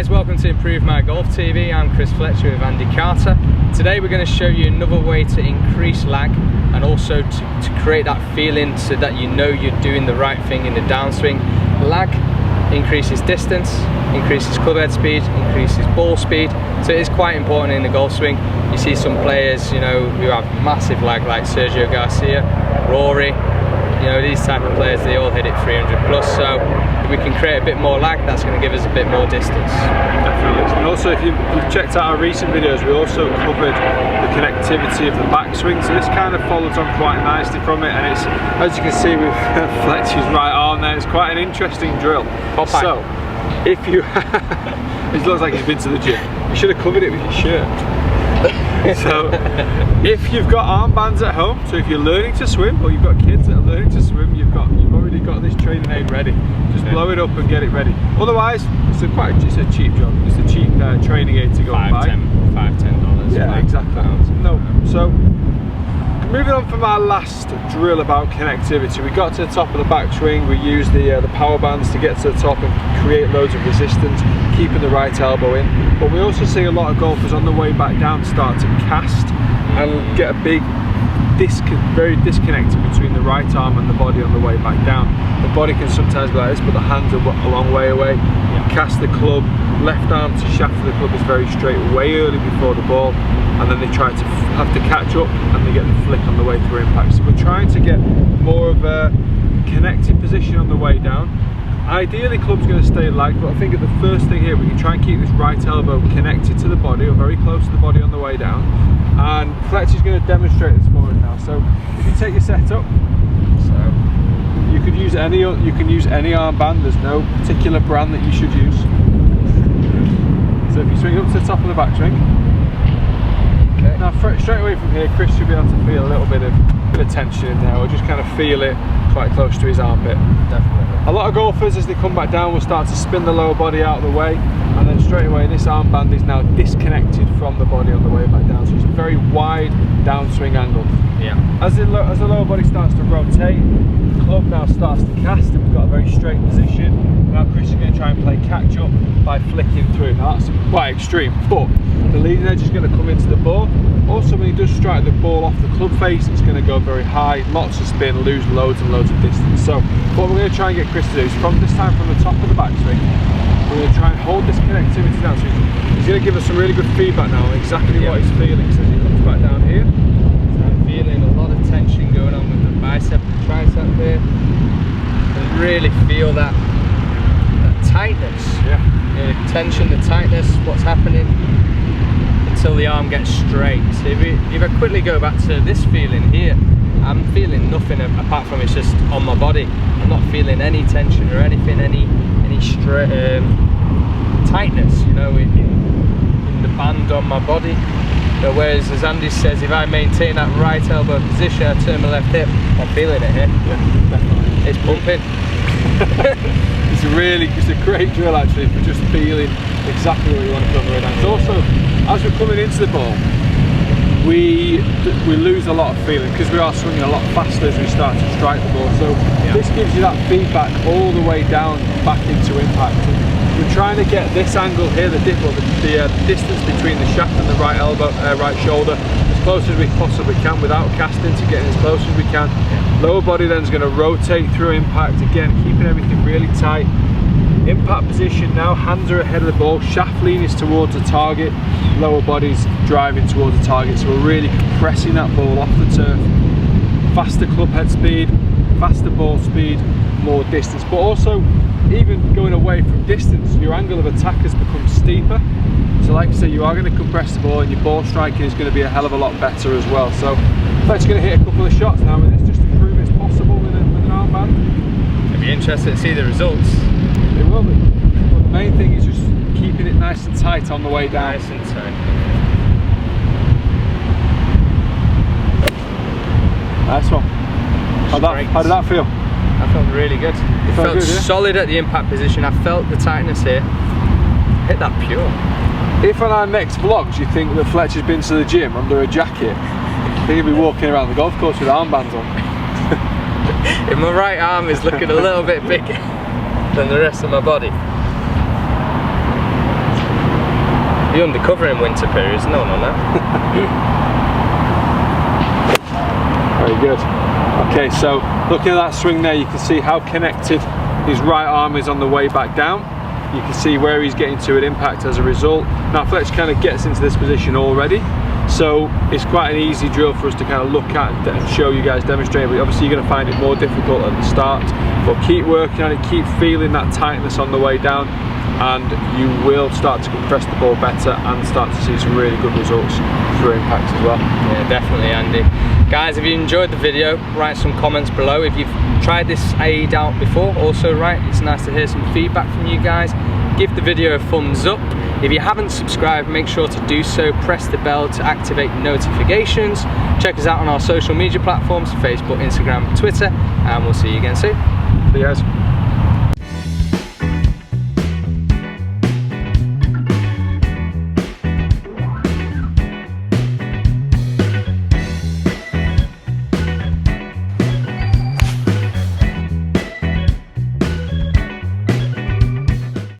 guys, welcome to Improve My Golf TV. I'm Chris Fletcher with Andy Carter. Today we're going to show you another way to increase lag and also to create that feeling so that you know you're doing the right thing in the downswing. Lag increases distance, increases club head speed, increases ball speed, so it is quite important in the golf swing. You see some players, you know, who have massive lag like Sergio Garcia, Rory, you know, these type of players, they all hit it 300 plus, so if we can create a bit more lag, that's going to give us a bit more distance. Definitely. And also, if you've checked out our recent videos, we also covered the connectivity of the backswing, so this kind of follows on quite nicely from it, and it's, as you can see with Fletcher's right arm there, it's quite an interesting drill. So, if you it looks like he's been to the gym. You should have covered it with your shirt. So, if you've got armbands at home, so if you're learning to swim, or you've got kids that are learning to swim, you've already got this training aid ready. Just blow it up and get it ready. Otherwise, it's a cheap job. It's a cheap training aid to go and buy. $5–10. Yeah, exactly. No, so moving on from our last drill about connectivity, we got to the top of the backswing. We used the power bands to get to the top and create loads of resistance, keeping the right elbow in. But we also see a lot of golfers on the way back down start to cast and get a big very disconnected between the right arm and the body on the way back down. The body can sometimes be like this, but the hands are a long way away. You cast the club, left arm to shaft of the club is very straight, way early before the ball, and then they try to have to catch up and they get the flick on the way through impact. So we're trying to get more of a connected position on the way down. Ideally, club's going to stay lag, but I think at the first thing here, we can try and keep this right elbow connected to the body, or very close to the body on the way down. And Fletcher's going to demonstrate this for us now. So, if you take your setup, so you could use any armband. There's no particular brand that you should use. So, if you swing up to the top of the backswing, okay. Now straight away from here, Chris should be able to feel a little bit of tension in there, or just kind of feel it quite close to his armpit. Definitely. A lot of golfers, as they come back down, will start to spin the lower body out of the way, and then straight away this armband is now disconnected from the body on the way back down, so it's a very wide downswing angle. Yeah. As the lower body starts to rotate, the club now starts to cast, and we've got a very straight position. Now Chris is going to try and play catch up by flicking through. Now that's quite extreme, but the leading edge is going to come into the ball. Also, when he does strike the ball off the club face, it's going to go very high, lots of spin, lose loads and loads of distance. So what we're going to try and get Chris to do is, from this time from the top of the backswing, we're going to try and hold this connectivity down. So he's going to give us some really good feedback now on exactly what he's feeling. So as he comes back down here, so I'm feeling a lot of tension going on with the bicep and tricep here, and really feel that tightness. Yeah. The tension, the tightness, what's happening, until the arm gets straight. So if I quickly go back to this feeling here, I'm feeling nothing apart from it's just on my body. I'm not feeling any tension or anything, any tightness, you know, in the band on my body. So whereas, as Andy says, if I maintain that right elbow position, I turn my left hip, I'm feeling it here. Yeah, definitely. It's pumping. It's a great drill actually for just feeling exactly what you want to feel right now. So also, as we're coming into the ball, we lose a lot of feeling because we are swinging a lot faster as we start to strike the ball. So this gives you that feedback all the way down back into impact. And we're trying to get this angle here, the distance between the shaft and the right elbow, right shoulder, as close as we possibly can without casting, to getting as close as we can. Lower body then is going to rotate through impact, again keeping everything really tight. Impact position now, hands are ahead of the ball, shaft lean is towards the target, lower body's driving towards the target, so we're really compressing that ball off the turf. Faster club head speed, faster ball speed, more distance, but also even going away from distance, your angle of attack has become steeper. So like I say, you are going to compress the ball and your ball striking is going to be a hell of a lot better as well. So Fletcher's going to hit a couple of shots now with this just to prove it's possible with an armband. It'll be interesting to see the results. It will be. But the main thing is just keeping it nice and tight on the way down. Nice and tight. Nice one. How did that feel? I felt really good. It felt good, solid at the impact position. I felt the tightness here. Hit that pure. If on our next vlog, do you think that Fletcher's been to the gym under a jacket, I think he'll be walking around the golf course with armbands on? If my right arm is looking a little bit bigger than the rest of my body. Be undercover in winter periods, no one will know. Very good. Okay, so looking at that swing there, you can see how connected his right arm is on the way back down. You can see where he's getting to an impact as a result. Now Fletcher kind of gets into this position already, so it's quite an easy drill for us to kind of look at and show you guys, demonstrate, but obviously you're going to find it more difficult at the start. But keep working on it, keep feeling that tightness on the way down, and you will start to compress the ball better and start to see some really good results through impact as well. Yeah, definitely, Andy. Guys, if you enjoyed the video, write some comments below. If you've tried this aid out before, also write. It's nice to hear some feedback from you guys. Give the video a thumbs up. If you haven't subscribed, make sure to do so. Press the bell to activate notifications. Check us out on our social media platforms, Facebook, Instagram, Twitter, and we'll see you again soon. See you guys.